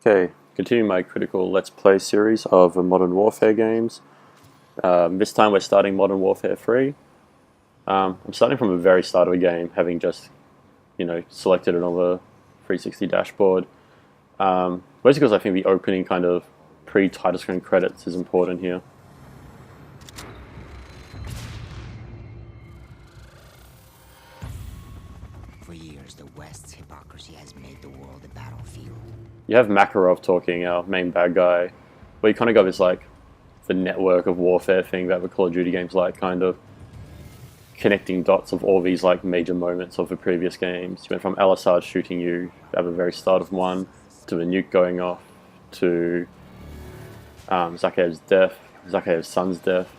Okay, continuing my critical Let's Play series of Modern Warfare games. This time we're starting Modern Warfare 3. I'm starting from the very start of a game, having just, selected it on the 360 dashboard. Mostly because I think the opening kind of pre-title screen credits is important here. For years, the West's hypocrisy has made the world a battlefield. You have Makarov talking, our main bad guy, where you kind of got this, the network of warfare thing that the Call of Duty games kind of connecting dots of all these, major moments of the previous games. You went from Al-Assad shooting you at the very start of one, to the nuke going off, to Zakhaev's death, Zakhaev's son's death,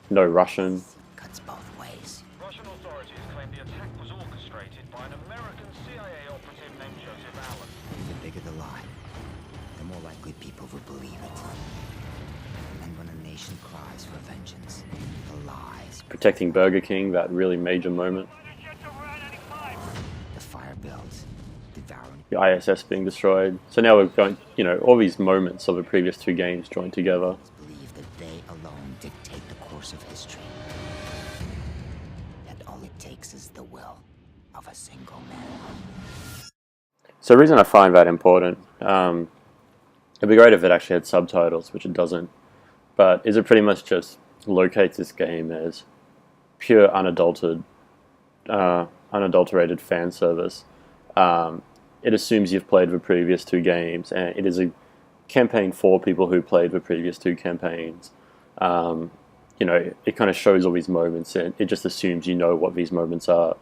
no Russian. Cuts both ways. Russian authorities claim the attack was orchestrated by an American CIA operative named Joseph Allen. The bigger the lie, the more likely people will believe it. And when a nation cries for vengeance, the lies. Protecting Burger King, that really major moment. The fire builds, devouring. The ISS being destroyed. So now we're going, all these moments of the previous two games joined together. Believe that they alone dictate the course of history. That all it takes is the will of a single man. So the reason I find that important, it'd be great if it actually had subtitles, which it doesn't, but is it pretty much just locates this game as pure unadulterated fan service. It assumes you've played the previous two games, and it is a campaign for people who played the previous two campaigns. It kind of shows all these moments, and it just assumes you know what these moments are.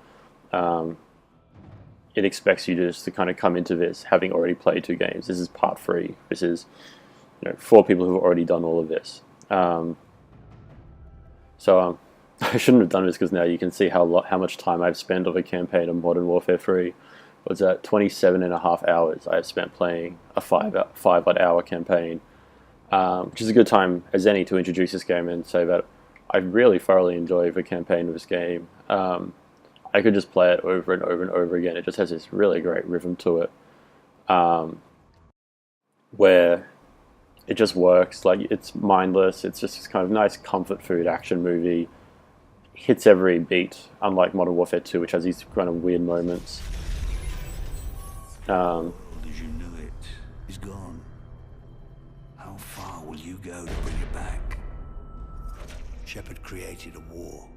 It expects you just to kind of come into this having already played two games. This is part 3. This is, for people who've already done all of this. I shouldn't have done this because now you can see how much time I've spent on a campaign of Modern Warfare 3. Was that 27.5 hours I have spent playing a 5-odd-hour campaign, which is a good time as any to introduce this game and say that I really thoroughly enjoy the campaign of this game. I could just play it over and over and over again. It just has this really great rhythm to it, where it just works. It's mindless. It's just this kind of nice comfort food action movie. Hits every beat, unlike Modern Warfare 2, which has these kind of weird moments. As you knew it is gone. How far will you go to bring it back? Shepard created a war,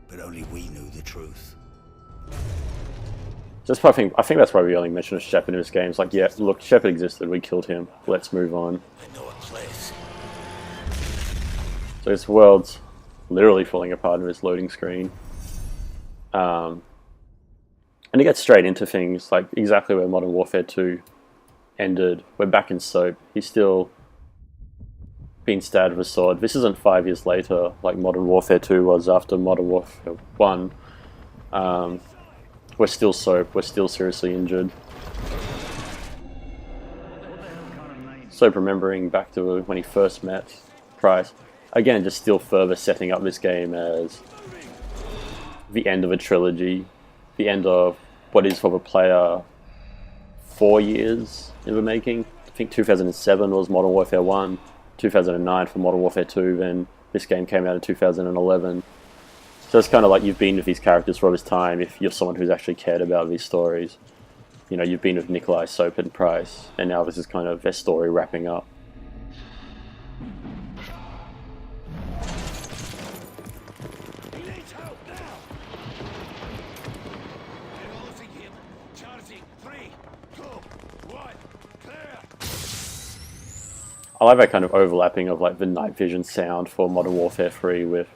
but only we knew the truth. Just I think that's why we only mention Shepard in this game. It's yeah, look, Shepard existed, we killed him, let's move on. I know a place. So this world's literally falling apart in this loading screen. And it gets straight into things, exactly where Modern Warfare 2 ended. We're back in Soap. He's still being stabbed with a sword. This isn't 5 years later, like Modern Warfare 2 was after Modern Warfare 1. We're still Soap. We're still seriously injured. Soap remembering back to when he first met Price. Again, just still further setting up this game as the end of a trilogy. The end of what is for the player 4 years in the making. I think 2007 was Modern Warfare 1, 2009 for Modern Warfare 2, then this game came out in 2011. So it's kind of like you've been with these characters for all this time if you're someone who's actually cared about these stories. You've been with Nikolai, Soap, and Price, and now this is kind of their story wrapping up. I like that kind of overlapping of the night vision sound for Modern Warfare 3 with,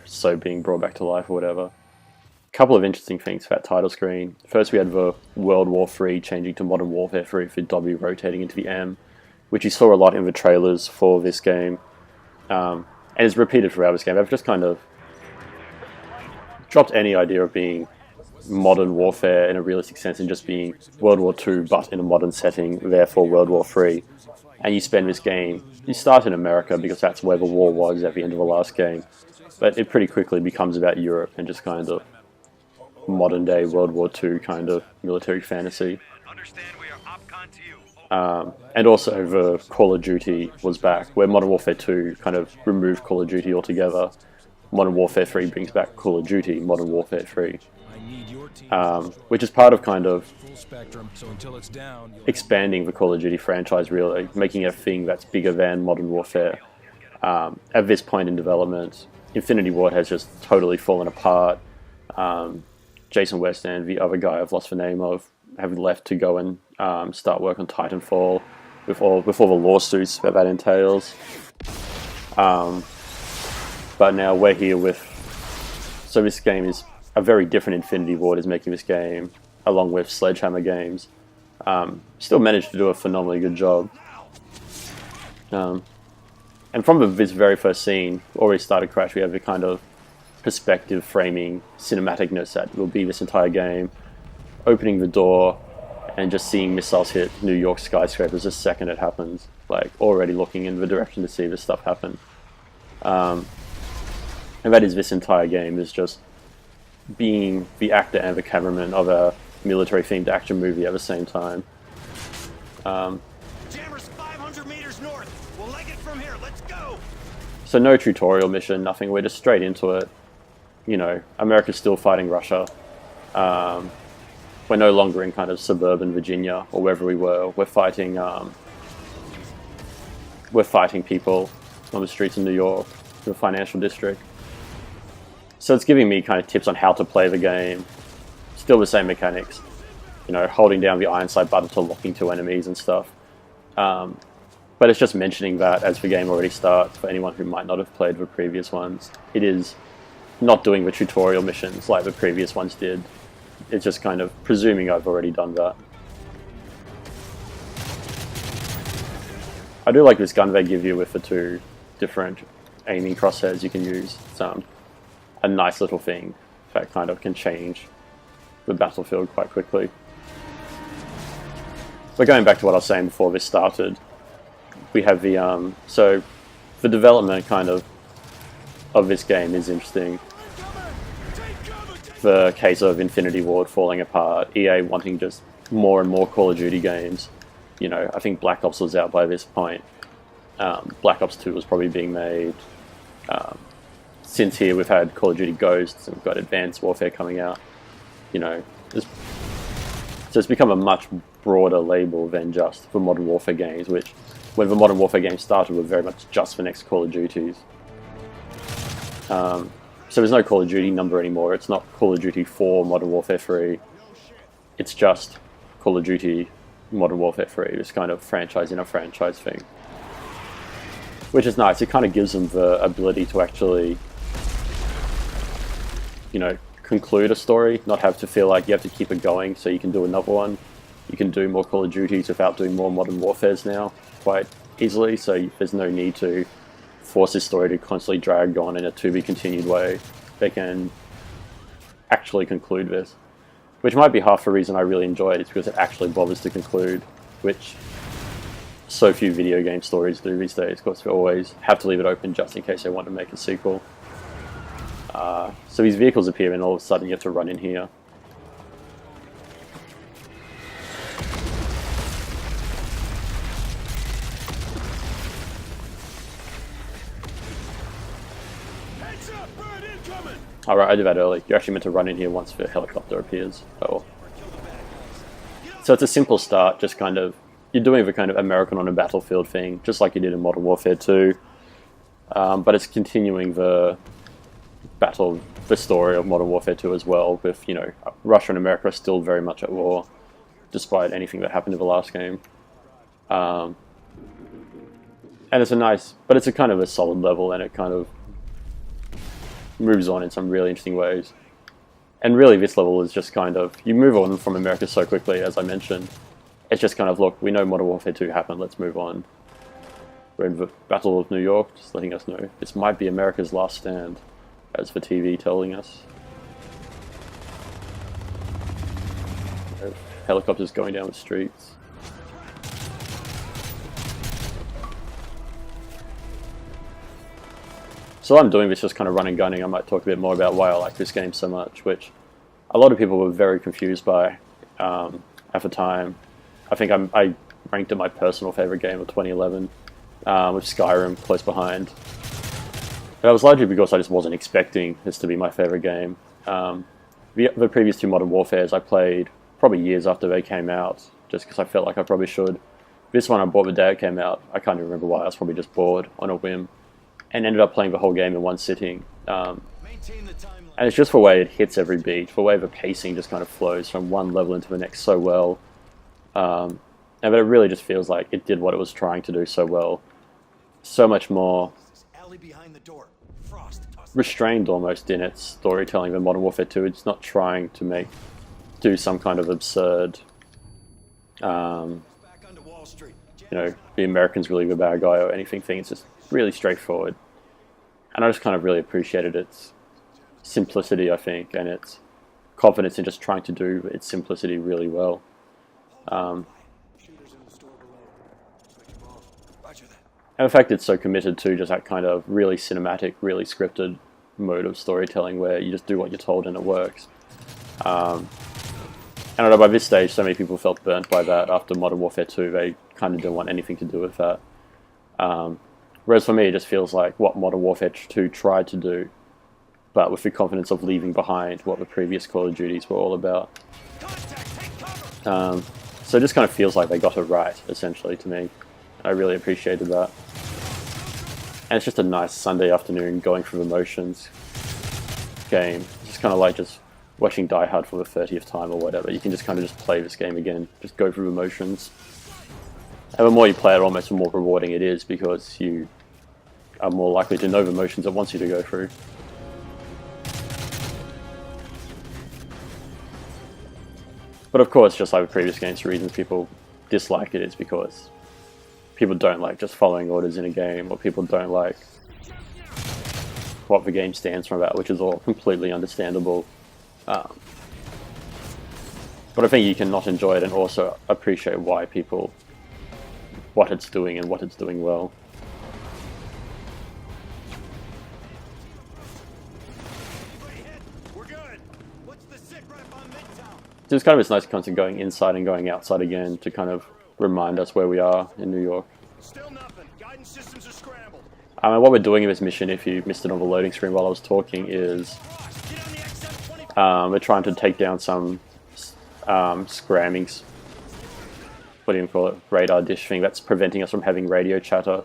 Soap being brought back to life or whatever. A couple of interesting things for that title screen. First we had the World War 3 changing to Modern Warfare 3 for W rotating into the M, which you saw a lot in the trailers for this game. And is repeated throughout this game. They've just kind of dropped any idea of being modern warfare in a realistic sense and just being World War 2 but in a modern setting, therefore World War 3. And you spend this game, you start in America because that's where the war was at the end of the last game, but it pretty quickly becomes about Europe and just kind of modern day World War II kind of military fantasy. Understand we are OPCON to you. And also the Call of Duty was back, where Modern Warfare 2 kind of removed Call of Duty altogether. Modern Warfare 3 brings back Call of Duty, Modern Warfare 3. Which is part of kind of expanding the Call of Duty franchise, really, making it a thing that's bigger than Modern Warfare. At this point in development, Infinity Ward has just totally fallen apart. Jason West and the other guy I've lost the name of have left to go and start work on Titanfall with all the lawsuits that entails. But now we're here with... So this game is a very different Infinity Ward is making this game, along with Sledgehammer Games. Still managed to do a phenomenally good job. And from this very first scene, already started Crash, we have the kind of perspective framing cinematicness that will be this entire game. Opening the door and just seeing missiles hit New York skyscrapers the second it happens. Like, already looking in the direction to see this stuff happen. And that is this entire game, is just being the actor and the cameraman of a military-themed action movie at the same time. Jammer's 500 meters north. We'll leg it from here. Let's go. So no tutorial mission, nothing. We're just straight into it. You know, America's still fighting Russia. We're no longer in kind of suburban Virginia or wherever we were. We're fighting people on the streets of New York, the financial district. So it's giving me kind of tips on how to play the game. Still the same mechanics. You know, holding down the iron sight button to lock into enemies and stuff. But it's just mentioning that as the game already starts, for anyone who might not have played the previous ones. It is not doing the tutorial missions like the previous ones did. It's just kind of presuming I've already done that. I do like this gun they give you with the two different aiming crosshairs you can use. It's a nice little thing that kind of can change the battlefield quite quickly. But going back to what I was saying before this started, we have the so the development kind of this game is interesting. The case of Infinity Ward falling apart, EA wanting just more and more Call of Duty games. You know, I think Black Ops was out by this point. Black Ops 2 was probably being made. Since here we've had Call of Duty Ghosts and we've got Advanced Warfare coming out. You know, so it's become a much broader label than just the Modern Warfare games, which when the Modern Warfare games started were very much just the next Call of Duties. So there's no Call of Duty number anymore. It's not Call of Duty 4 Modern Warfare 3. It's just Call of Duty Modern Warfare 3, this kind of franchise in a franchise thing. Which is nice. It kind of gives them the ability to actually, you know, conclude a story, not have to feel like you have to keep it going so you can do another one. You can do more Call of Duties without doing more Modern Warfares now quite easily, so there's no need to force this story to constantly drag on in a to-be-continued way. They can actually conclude this. Which might be half the reason I really enjoy it, is because it actually bothers to conclude, which so few video game stories do these days. Of course, they always have to leave it open just in case they want to make a sequel. So these vehicles appear and all of a sudden you have to run in here. Alright, I did that early. You're actually meant to run in here once the helicopter appears. Oh. So it's a simple start, just kind of... You're doing the kind of American on a battlefield thing, just like you did in Modern Warfare 2. But it's continuing the story of Modern Warfare 2 as well, with, you know, Russia and America are still very much at war, despite anything that happened in the last game. And it's a nice... But it's a kind of a solid level, and it kind of moves on in some really interesting ways. And really this level is just kind of, you move on from America so quickly, as I mentioned. It's just kind of, look, we know Modern Warfare 2 happened, let's move on. We're in the Battle of New York, just letting us know. This might be America's last stand, as the TV telling us. Helicopters going down the streets. So I'm doing this just kind of running gunning. I might talk a bit more about why I like this game so much, which a lot of people were very confused by at the time. I think I ranked it my personal favorite game of 2011, with Skyrim close behind. That was largely because I just wasn't expecting this to be my favorite game. The previous two Modern Warfares I played probably years after they came out, just because I felt like I probably should. This one I bought the day it came out. I can't even remember why. I was probably just bored on a whim, and ended up playing the whole game in one sitting. And it's just the way it hits every beat, the way the pacing just kind of flows from one level into the next so well. And but it really just feels like it did what it was trying to do so well. So much more restrained almost in its storytelling than Modern Warfare 2. It's not trying to do some kind of absurd, the Americans really the bad guy or anything thing. It's just really straightforward. And I just kind of really appreciated its simplicity, I think, and its confidence in just trying to do its simplicity really well. And the fact it's so committed to just that kind of really cinematic, really scripted mode of storytelling where you just do what you're told and it works. And I don't know, by this stage, so many people felt burnt by that after Modern Warfare 2. They kind of didn't want anything to do with that. Whereas for me, it just feels like what Modern Warfare 2 tried to do, but with the confidence of leaving behind what the previous Call of Duties were all about. So it just kind of feels like they got it right, essentially, to me. I really appreciated that. And it's just a nice Sunday afternoon going through the motions game. It's just kind of like just watching Die Hard for the 30th time or whatever. You can just kind of just play this game again, just go through the motions. And the more you play it, almost the more rewarding it is, because you are more likely to know the motions it wants you to go through. But of course, just like the previous games, the reasons people dislike it is because people don't like just following orders in a game, or people don't like what the game stands for about, which is all completely understandable. But I think you can not enjoy it and also appreciate why people, what it's doing and what it's doing well. So it's kind of this nice concept going inside and going outside again to kind of remind us where we are in New York. Still nothing. Guidance systems are scrambled. And what we're doing in this mission, if you missed it on the loading screen while I was talking, is we're trying to take down some scrammings, what do you call it, radar dish thing that's preventing us from having radio chatter.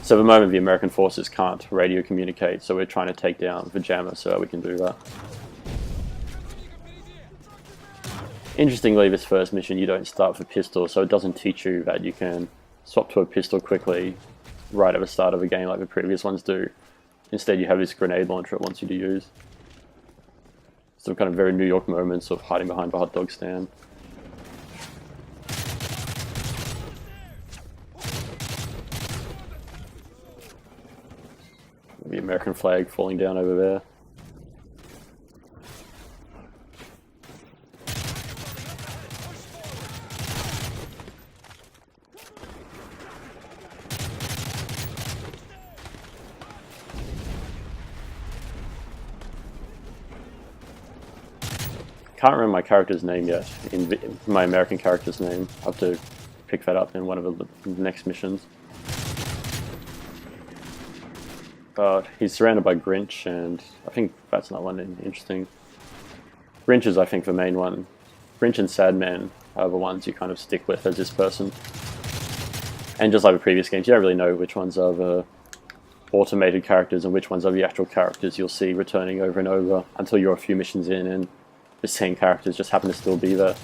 So at the moment the American forces can't radio communicate, so we're trying to take down the jammer so that we can do that. Interestingly, this first mission you don't start with a pistol, so it doesn't teach you that you can swap to a pistol quickly right at the start of a game like the previous ones do. Instead you have this grenade launcher it wants you to use. Some kind of very New York moments of hiding behind the hot dog stand. The American flag falling down over there. Can't remember my character's name yet, in my American character's name. I'll have to pick that up in one of the next missions. But he's surrounded by Grinch, and I think that's not one interesting. Grinch is, I think, the main one. Grinch and Sadman are the ones you kind of stick with as this person. And just like the previous games, you don't really know which ones are the automated characters and which ones are the actual characters you'll see returning over and over until you're a few missions in and the same characters just happen to still be there.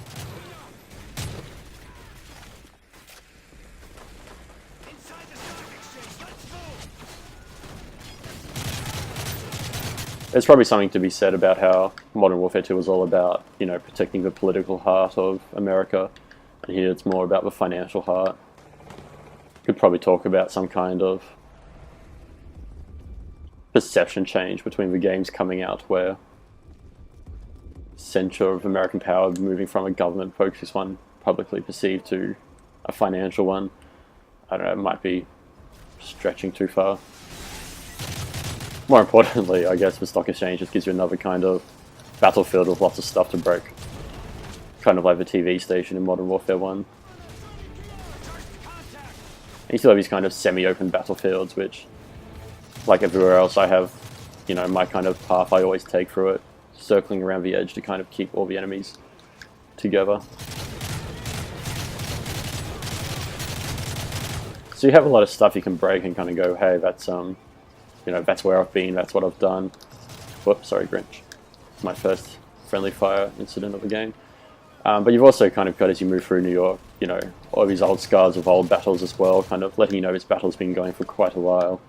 There's probably something to be said about how Modern Warfare 2 was all about, protecting the political heart of America, and here it's more about the financial heart. Could probably talk about some kind of perception change between the games coming out where center of American power moving from a government focused one publicly perceived to a financial one. I don't know, it might be stretching too far. More importantly, I guess the stock exchange just gives you another kind of battlefield with lots of stuff to break. Kind of like the TV station in Modern Warfare 1. And you still have these kind of semi-open battlefields, which, like everywhere else, I have, you know, my kind of path I always take through it, circling around the edge to kind of keep all the enemies together. So you have a lot of stuff you can break and kind of go, hey, that's you know, that's where I've been, that's what I've done. Whoops, sorry, Grinch. My first friendly fire incident of the game. But you've also kind of got, as you move through New York, you know, all these old scars of old battles as well, kind of letting you know this battle's been going for quite a while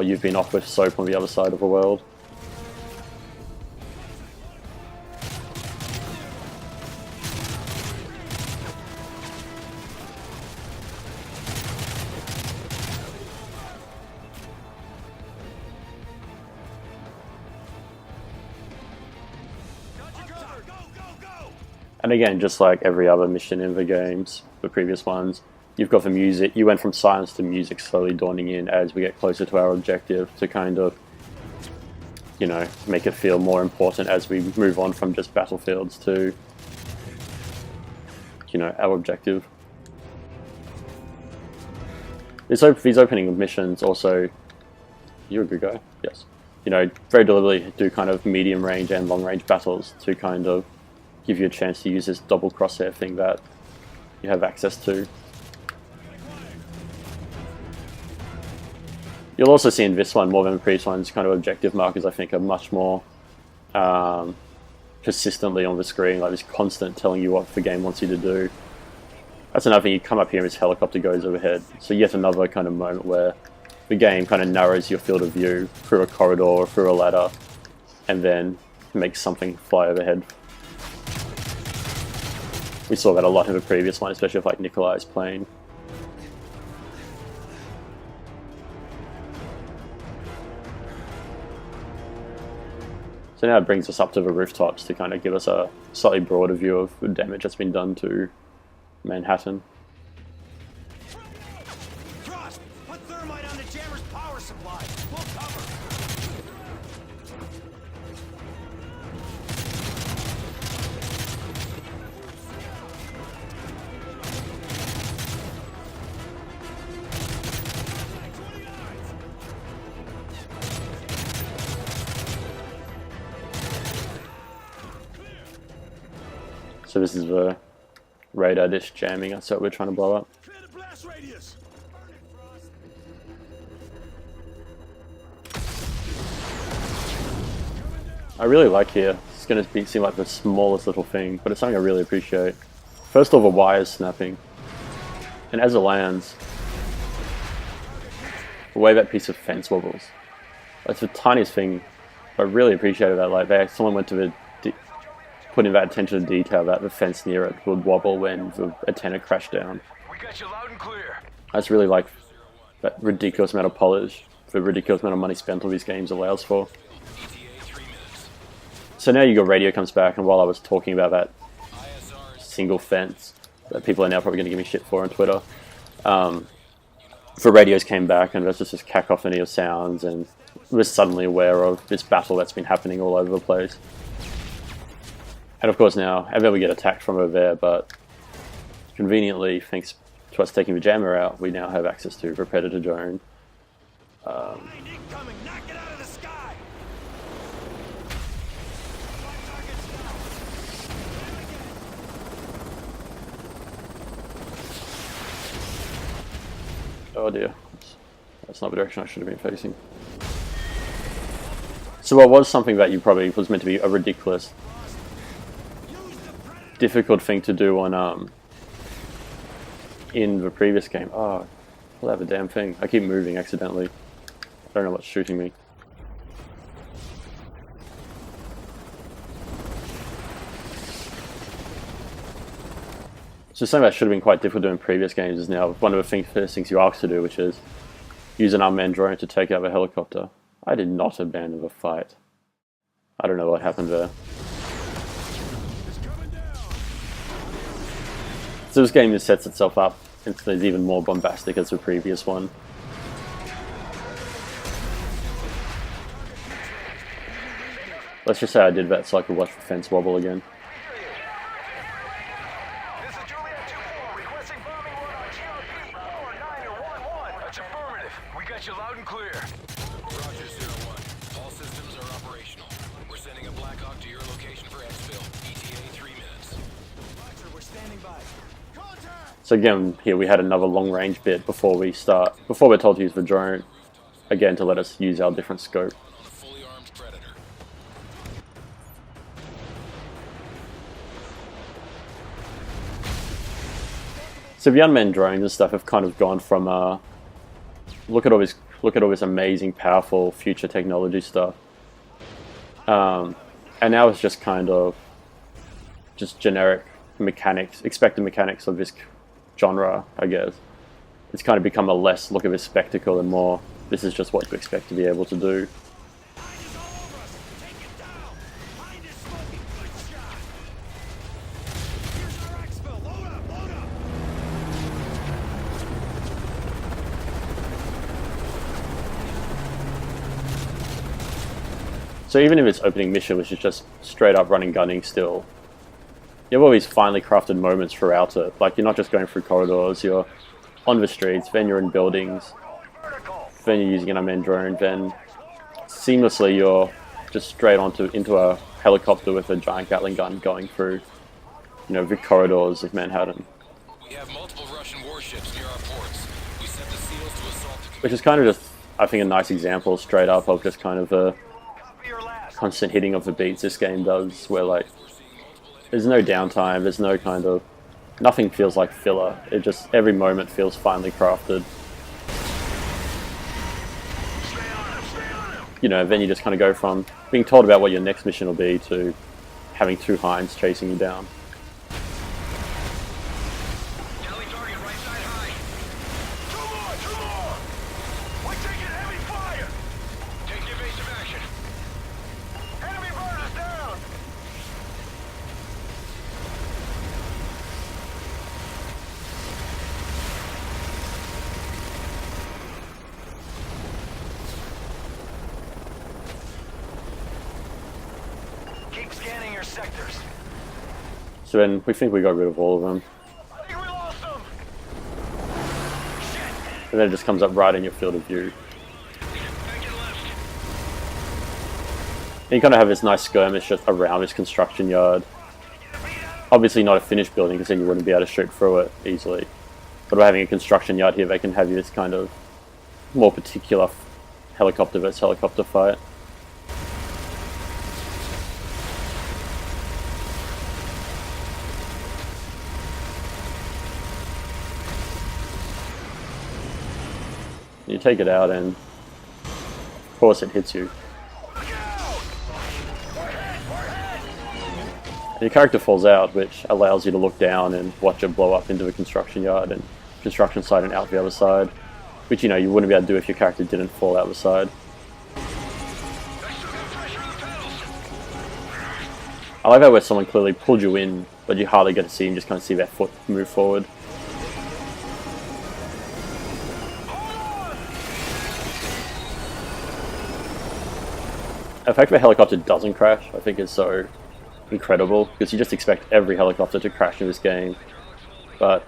you've been off with Soap on the other side of the world. And again, just like every other mission in the games, the previous ones, you've got the music. You went from silence to music slowly dawning in as we get closer to our objective to kind of, you know, make it feel more important as we move on from just battlefields to, you know, our objective. These opening missions also, you're a good guy, yes. You know, very deliberately do kind of medium range and long range battles to kind of give you a chance to use this double crosshair thing that you have access to. You'll also see in this one, more than the previous ones, kind of objective markers I think are much more persistently on the screen, like this constant telling you what the game wants you to do. That's another thing, you come up here and this helicopter goes overhead, so yet another kind of moment where the game kind of narrows your field of view through a corridor or through a ladder and then makes something fly overhead. We saw that a lot in the previous one, especially with like Nikolai's plane. So now it brings us up to the rooftops to kind of give us a slightly broader view of the damage that's been done to Manhattan. Thrust! Put thermite on the jammer's power supply. We'll cover. So this is the radar dish jamming, that's what we're trying to blow up. Clear the blast radius. I really like here. It's going to seem like the smallest little thing, but it's something I really appreciate. First of all, the wires snapping. And as it lands, the way that piece of fence wobbles. It's the tiniest thing, but I really appreciated that. Like, someone went to the put in that attention to detail that the fence near it would wobble when the antenna crashed down. We got you loud and clear. I just really like that ridiculous amount of polish, the ridiculous amount of money spent on these games allows for. So now your radio comes back, and while I was talking about that single fence that people are now probably going to give me shit for on Twitter, the radios came back and there's just this cacophony of sounds, and we're suddenly aware of this battle that's been happening all over the place. And of course now, and then we get attacked from over there, but conveniently, thanks to us taking the jammer out, we now have access to the Predator drone. Incoming! Knock it out of the sky! Oh dear, that's not the direction I should have been facing. So what was something that you probably was meant to be a ridiculous, difficult thing to do on in the previous game. Oh, I'll have a damn thing. I keep moving accidentally. I don't know what's shooting me. So something that should have been quite difficult to do in previous games is now one of the first things you ask to do, which is use an unmanned drone to take out the helicopter. I did not abandon the fight. I don't know what happened there. So this game just sets itself up into it's even more bombastic as the previous one. Let's just say I did that so I could watch the fence wobble again. This is Juliet 2-4 requesting bombing run on GRP. Or 9 or 1 Got you loud and clear. Roger, 01. All systems are operational. We're sending a Blackhawk to your location for exfil. ETA 3 minutes. Roger, we're standing by. Contact! So again, here we had another long range bit before we're told to use the drone, again to let us use our different scope. Fully armed predator. So the unmanned drones and stuff have kind of gone from look at all this amazing, powerful future technology stuff, and now it's just kind of just generic mechanics, expected mechanics of this genre, I guess. It's kind of become a less look at this spectacle and more this is just what you expect to be able to do. Behind is all over us! Take it down! Behind is smoking good shot! Here's our exfil! Load up! Load up! So even if it's opening mission, which is just straight up running gunning still, you have all these finely crafted moments throughout it. Like, you're not just going through corridors, you're on the streets, then you're in buildings, then you're using an unmanned drone, then seamlessly you're just straight into a helicopter with a giant Gatling gun going through, you know, the corridors of Manhattan. We have multiple Russian warships near our ports. We sent the SEALs to assault the... Which is kind of just, I think, a nice example straight up of just kind of the Copy your last. constant hitting of the beats this game does, where like there's no downtime, there's no kind of, nothing feels like filler. It just, every moment feels finely crafted. You know, then you just kind of go from being told about what your next mission will be to having two hinds chasing you down. Tally target right side high. Two more! We're taking heavy fire! Take the evasive action. Enemy burners down! Keep scanning your sectors. So then we think we got rid of all of them. I think we lost them! Shit! And then it just comes up right in your field of view. Back and left. And you kind of have this nice skirmish just around this construction yard. Obviously not a finished building, because then you wouldn't be able to shoot through it easily. But by having a construction yard here, they can have you this kind of more particular helicopter versus helicopter fight. You take it out and of course it hits you. And your character falls out, which allows you to look down and watch it blow up into the construction yard and construction site and out the other side. Which, you know, you wouldn't be able to do if your character didn't fall out the side. I like that where someone clearly pulled you in, but you hardly get to see him, just kind of see their foot move forward. The fact that the helicopter doesn't crash, I think, is so incredible, because you just expect every helicopter to crash in this game, but,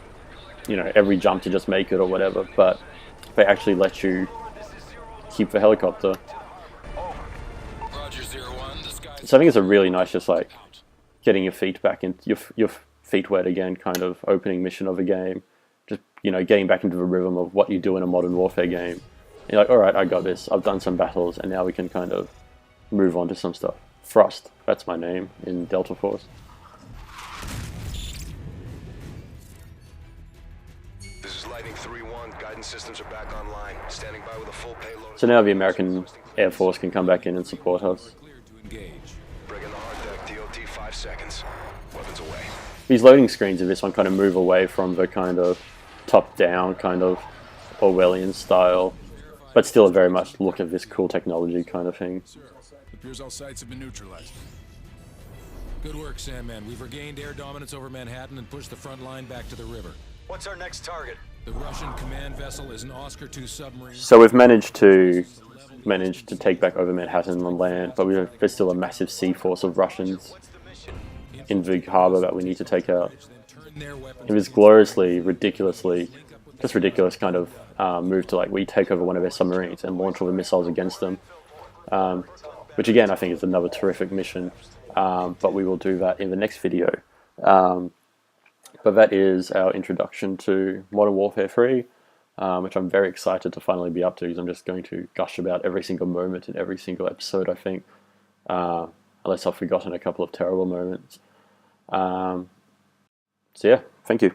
you know, every jump to just make it or whatever, but they actually let you keep the helicopter. Roger, 01. The sky... So I think it's a really nice, just like, getting your feet back in, your feet wet again, kind of opening mission of a game. Just, you know, getting back into the rhythm of what you do in a modern warfare game. And you're like, alright, I got this, I've done some battles, and now we can kind of move on to some stuff. Thrust, that's my name in Delta Force. This is Lightning 3-1. Guidance systems are back online. Standing by with a full payload. So now the American Air Force can come back in and support us. Cleared to engage. Bring in the hard deck. DOT 5 seconds. Weapons away. These loading screens of this one kind of move away from the kind of top-down, kind of Orwellian style, but still very much look at this cool technology kind of thing. Appears all sites have been neutralized. Good work, Sandman. We've regained air dominance over Manhattan and pushed the front line back to the river. What's our next target? The Russian command vessel is an Oscar II submarine. So we've managed to take back over Manhattan on land, but there's still a massive sea force of Russians in the harbour that we need to take out. Then turn their weapons. It was gloriously, ridiculously just ridiculous kind of move to, like, we take over one of their submarines and launch all the missiles against them, which again I think is another terrific mission, but we will do that in the next video. But that is our introduction to Modern Warfare 3, which I'm very excited to finally be up to, because I'm just going to gush about every single moment in every single episode, I think, unless I've forgotten a couple of terrible moments. So yeah, thank you.